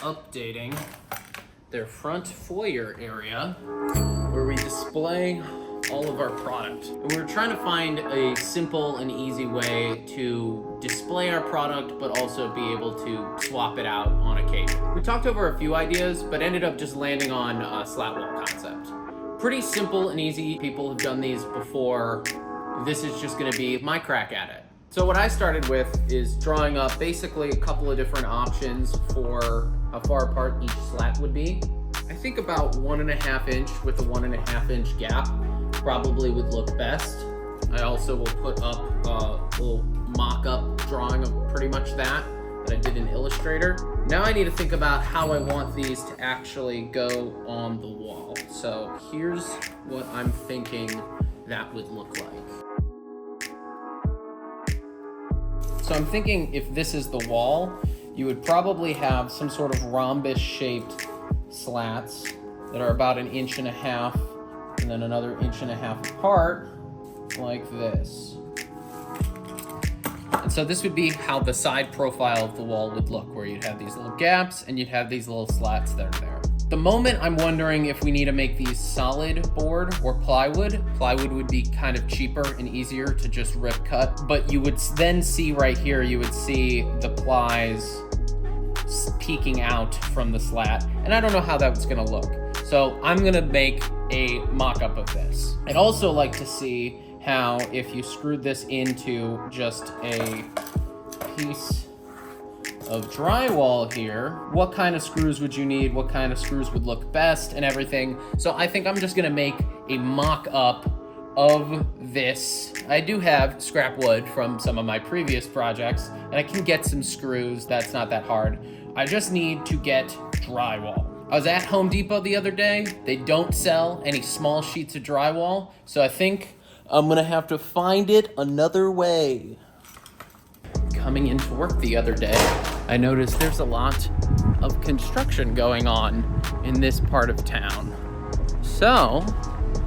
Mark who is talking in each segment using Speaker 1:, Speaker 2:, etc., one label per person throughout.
Speaker 1: updating their front foyer area where we display all of our product. And we're trying to find a simple and easy way to display our product, but also be able to swap it out on occasion. We talked over a few ideas, but ended up just landing on a slat wall concept. Pretty simple and easy. People have done these before. This is just gonna be my crack at it. So what I started with is drawing up basically a couple of different options for how far apart each slat would be. I think about 1.5 inch with a 1.5 inch gap probably would look best. I also will put up a little mock-up drawing of pretty much that I did in Illustrator. Now I need to think about how I want these to actually go on the wall. So here's what I'm thinking that would look like. So I'm thinking if this is the wall, you would probably have some sort of rhombus shaped slats that are about 1.5 inches and then another 1.5 inches apart, like this. And so this would be how the side profile of the wall would look, where you'd have these little gaps and you'd have these little slats that are there. The moment I'm wondering if we need to make these solid board or plywood. Plywood would be kind of cheaper and easier to just rip cut, but you would then see right here, you would see the plies peeking out from the slat, and I don't know how that was gonna look. So I'm gonna make a mock-up of this. I'd also like to see how if you screwed this into just a piece of drywall here, what kind of screws would you need, what kind of screws would look best and everything. So I think I'm just gonna make a mock-up of this. I do have scrap wood from some of my previous projects, and I can get some screws, that's not that hard. I just need to get drywall. I was at Home Depot the other day. They don't sell any small sheets of drywall, so I think I'm gonna have to find it another way. Coming into work the other day, I noticed there's a lot of construction going on in this part of town. So,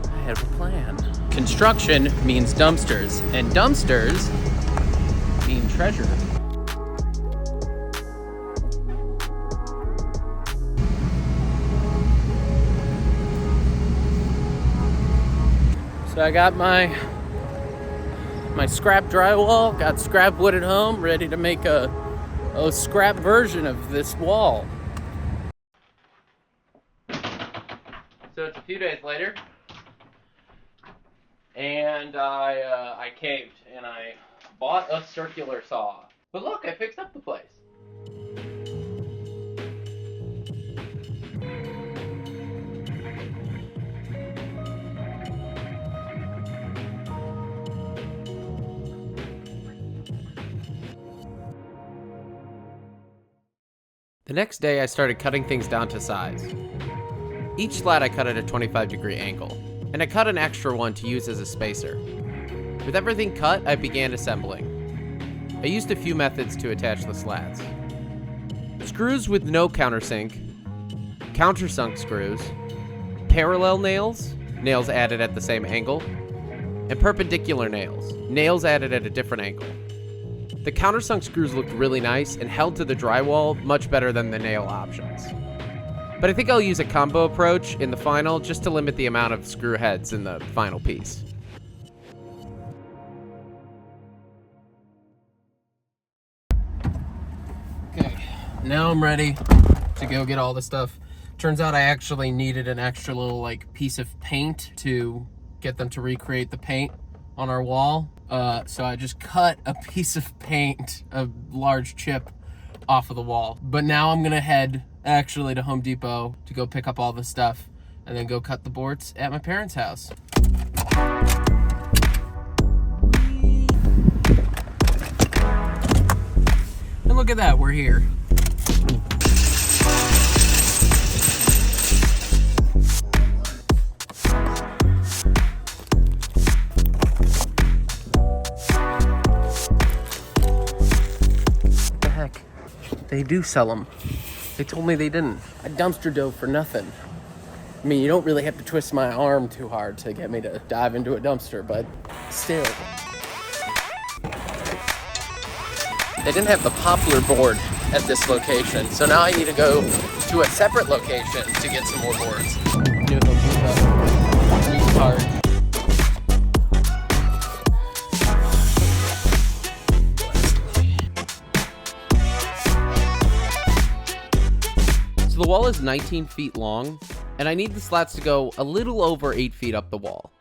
Speaker 1: I have a plan. Construction means dumpsters, and dumpsters mean treasure. So I got my scrap drywall, got scrap wood at home, ready to make a scrap version of this wall. So it's a few days later, and I caved and I bought a circular saw. But look, I fixed up the place. The next day, I started cutting things down to size. Each slat I cut at a 25-degree angle, and I cut an extra one to use as a spacer. With everything cut, I began assembling. I used a few methods to attach the slats. Screws with no countersink, countersunk screws, parallel nails, nails added at the same angle, and perpendicular nails, nails added at a different angle. The countersunk screws looked really nice and held to the drywall much better than the nail options. But I think I'll use a combo approach in the final just to limit the amount of screw heads in the final piece. Okay, now I'm ready to go get all the stuff. Turns out I actually needed an extra little piece of paint to get them to recreate the paint on our wall. So I just cut a piece of paint, a large chip, off of the wall. But now I'm gonna head actually to Home Depot to go pick up all the stuff and then go cut the boards at my parents' house. And look at that, we're here. They do sell them. They told me they didn't. I dumpster dove for nothing. I mean, you don't really have to twist my arm too hard to get me to dive into a dumpster, but still. They didn't have the poplar board at this location. So now I need to go to a separate location to get some more boards. New card. So the wall is 19 feet long, and I need the slats to go a little over 8 feet up the wall.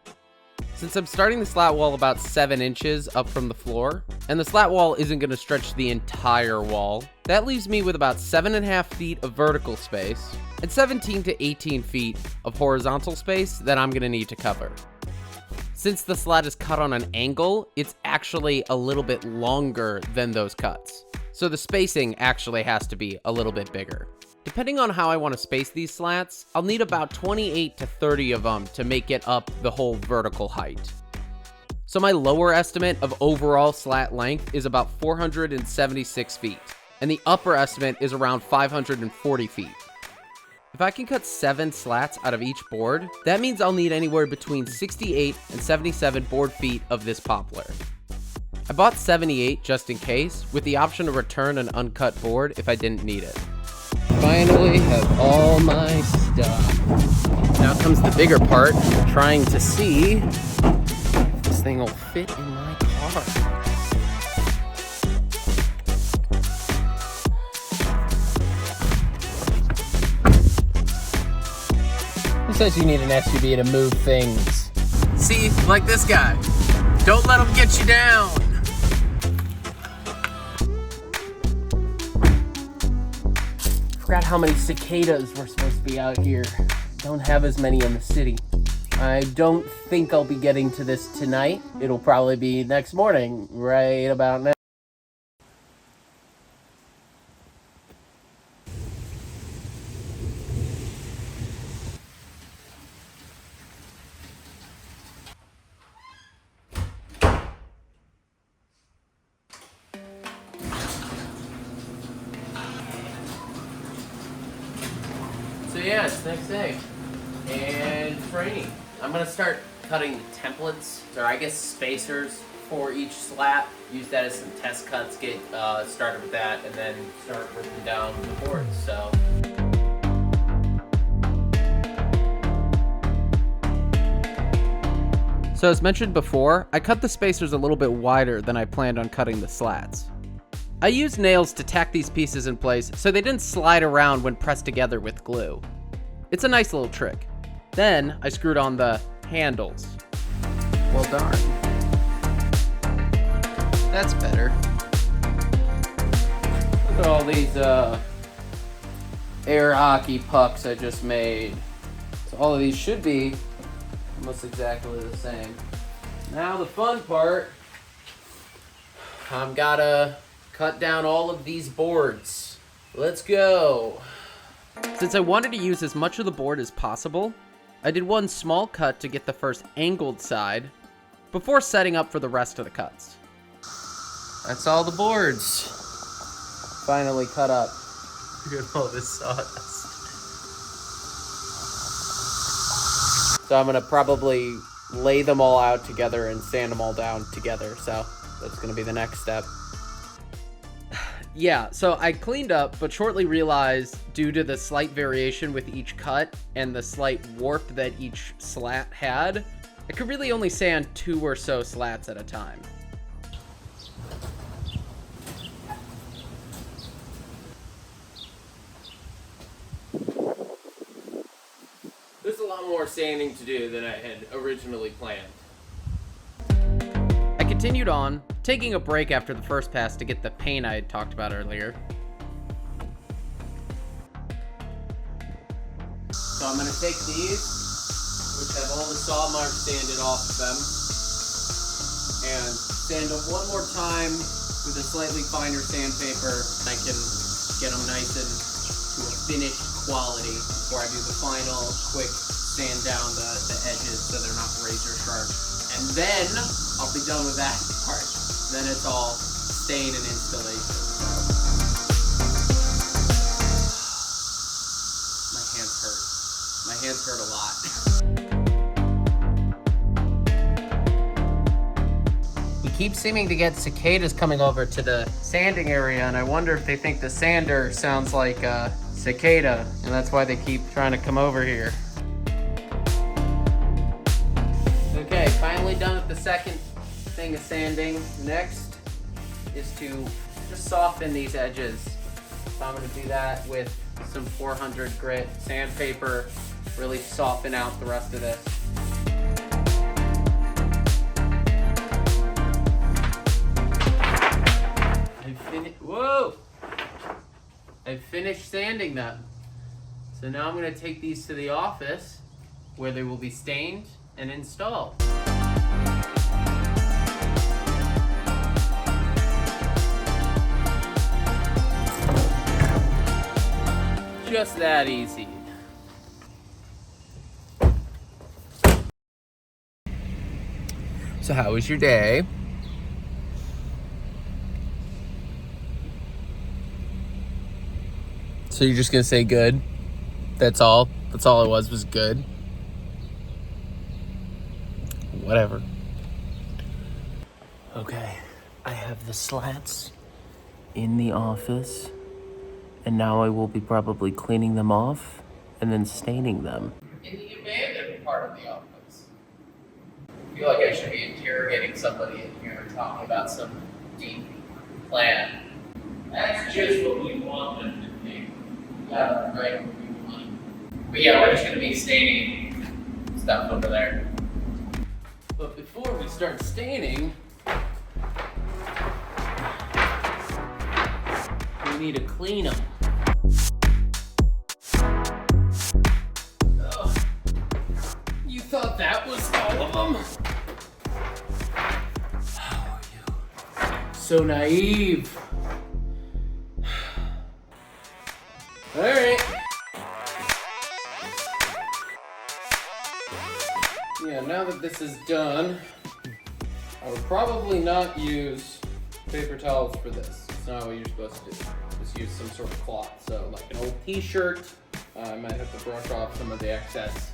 Speaker 1: Since I'm starting the slat wall about 7 inches up from the floor, and the slat wall isn't going to stretch the entire wall, that leaves me with about 7.5 feet of vertical space, and 17 to 18 feet of horizontal space that I'm going to need to cover. Since the slat is cut on an angle, it's actually a little bit longer than those cuts. So the spacing actually has to be a little bit bigger. Depending on how I want to space these slats, I'll need about 28 to 30 of them to make it up the whole vertical height. So my lower estimate of overall slat length is about 476 feet, and the upper estimate is around 540 feet. If I can cut 7 slats out of each board, that means I'll need anywhere between 68 and 77 board feet of this poplar. I bought 78 just in case, with the option to return an uncut board if I didn't need it. Finally have all my stuff. Now comes the bigger part, trying to see if this thing will fit in my car. Who says you need an SUV to move things? See, like this guy. Don't let him get you down. Forgot how many cicadas were supposed to be out here. Don't have as many in the city. I don't think I'll be getting to this tonight. It'll probably be next morning, right about now. So yeah, it's next day, and it's raining. I'm gonna start cutting the templates, or I guess spacers, for each slat. Use that as some test cuts, get started with that, and then start ripping down the boards, so. So as mentioned before, I cut the spacers a little bit wider than I planned on cutting the slats. I used nails to tack these pieces in place so they didn't slide around when pressed together with glue. It's a nice little trick. Then I screwed on the handles. Well darn. That's better. Look at all these air hockey pucks I just made. So all of these should be almost exactly the same. Now the fun part, I've gotta cut down all of these boards. Let's go. Since I wanted to use as much of the board as possible, I did one small cut to get the first angled side before setting up for the rest of the cuts. That's all the boards finally cut up. Look at all this sawdust. So I'm gonna probably lay them all out together and sand them all down together. So that's gonna be the next step. Yeah, so I cleaned up, but shortly realized, due to the slight variation with each cut and the slight warp that each slat had, I could really only sand 2 or so slats at a time. There's a lot more sanding to do than I had originally planned. I continued on, taking a break after the first pass to get the paint I had talked about earlier. So I'm gonna take these, which have all the saw marks sanded off of them, and sand them one more time with a slightly finer sandpaper. I can get them nice and to a finished quality before I do the final quick sand down the edges so they're not razor sharp. And then I'll be done with that part. Then it's all stain and installation. My hands hurt. My hands hurt a lot. We keep seeming to get cicadas coming over to the sanding area, and I wonder if they think the sander sounds like a cicada, and that's why they keep trying to come over here. Okay, finally done with the second thing of sanding. Next is to just soften these edges. So I'm gonna do that with some 400 grit sandpaper, really soften out the rest of this. I've finished sanding them. So now I'm gonna take these to the office where they will be stained and installed. Just that easy. So how was your day? So you're just gonna say good? That's all? That's all it was good? Whatever. Okay, I have the slats in the office, and now I will be probably cleaning them off and then staining them. In the abandoned part of the office. I feel like I should be interrogating somebody in here talking about some deep plan. That's just what we want them to think. Yeah, right. But yeah, we're just gonna be staining stuff over there. But before we start staining, we need to clean them. Ugh. You thought that was all of them? How are you? So naive. All right. Yeah, now that this is done, I would probably not use paper towels for this. It's not what you're supposed to do. Just use some sort of cloth. So like an old t-shirt, I might have to brush off some of the excess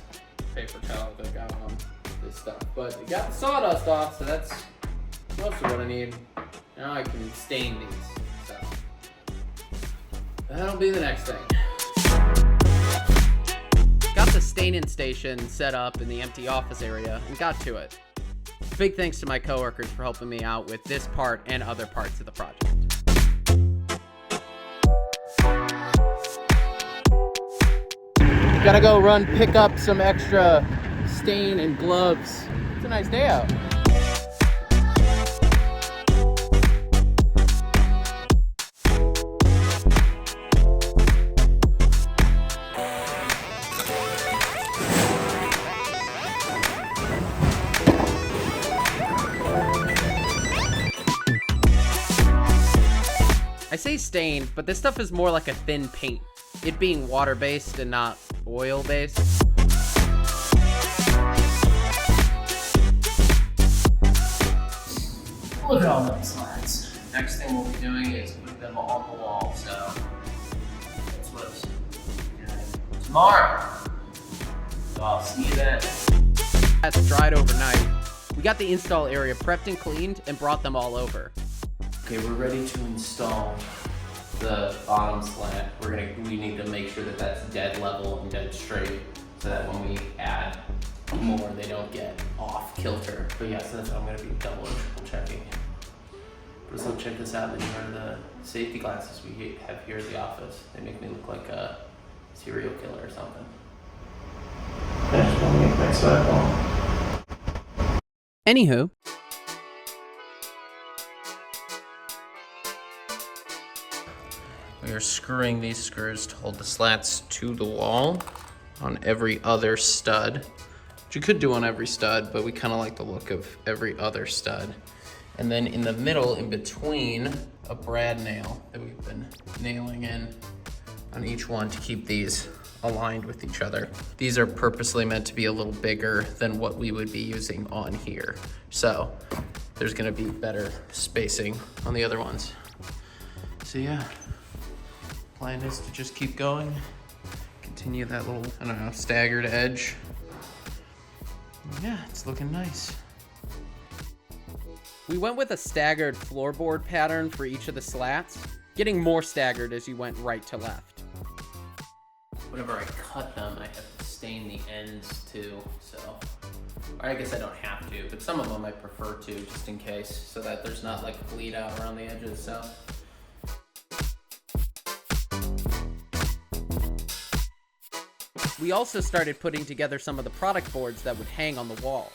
Speaker 1: paper towel that I got on this stuff. But it got the sawdust off, so that's most of what I need. Now I can stain these. So that'll be the next thing. Got the staining station set up in the empty office area and got to it. Big thanks to my coworkers for helping me out with this part and other parts of the project. Gotta go pick up some extra stain and gloves. It's a nice day out. I say stained, but this stuff is more like a thin paint. It being water-based and not oil-based. Look at all those slats. Next thing we'll be doing is put them on the wall, so that's what we're doing tomorrow. So I'll see you then. That's dried overnight. We got the install area prepped and cleaned and brought them all over. Okay, we're ready to install the bottom slat. We need to make sure that that's dead level and dead straight so that when we add more, they don't get off kilter. But yeah, so that's what I'm gonna be double and triple checking. But so check this out. These are the safety glasses we have here at the office. They make me look like a serial killer or something. I just wanna make my sweat ball. Anywho. We are screwing these screws to hold the slats to the wall on every other stud, which you could do on every stud, but we kind of like the look of every other stud. And then in the middle, in between, a brad nail that we've been nailing in on each one to keep these aligned with each other. These are purposely meant to be a little bigger than what we would be using on here. So there's gonna be better spacing on the other ones. So yeah. Plan is to just keep going, continue that little, I don't know, staggered edge. Yeah, it's looking nice. We went with a staggered floorboard pattern for each of the slats, getting more staggered as you went right to left. Whenever I cut them, I have to stain the ends too, so. Or I guess I don't have to, but some of them I prefer to, just in case, so that there's not like bleed out around the edges, so. We also started putting together some of the product boards that would hang on the wall.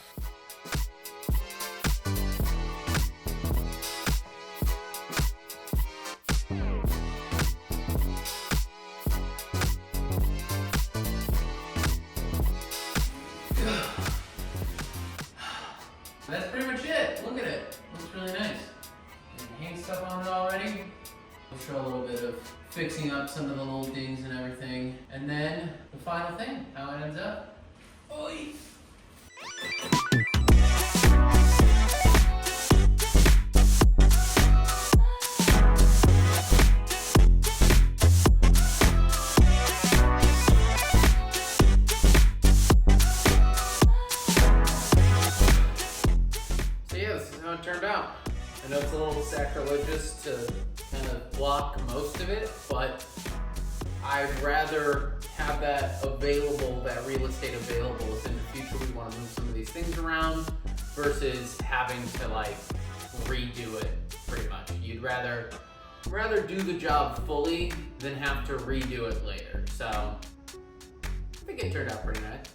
Speaker 1: That's pretty much it. Look at it. Looks really nice. Hang stuff on it already. We'll show a little bit of fixing up some of the little dings and everything. And then the final thing, how it ends up. Oy! So yeah, this is how it turned out. I know it's a little sacrilegious to kind of block most of it, but I'd rather have that available, that real estate available if in the future we want to move some of these things around versus having to like redo it pretty much. You'd rather do the job fully than have to redo it later. So I think it turned out pretty nice.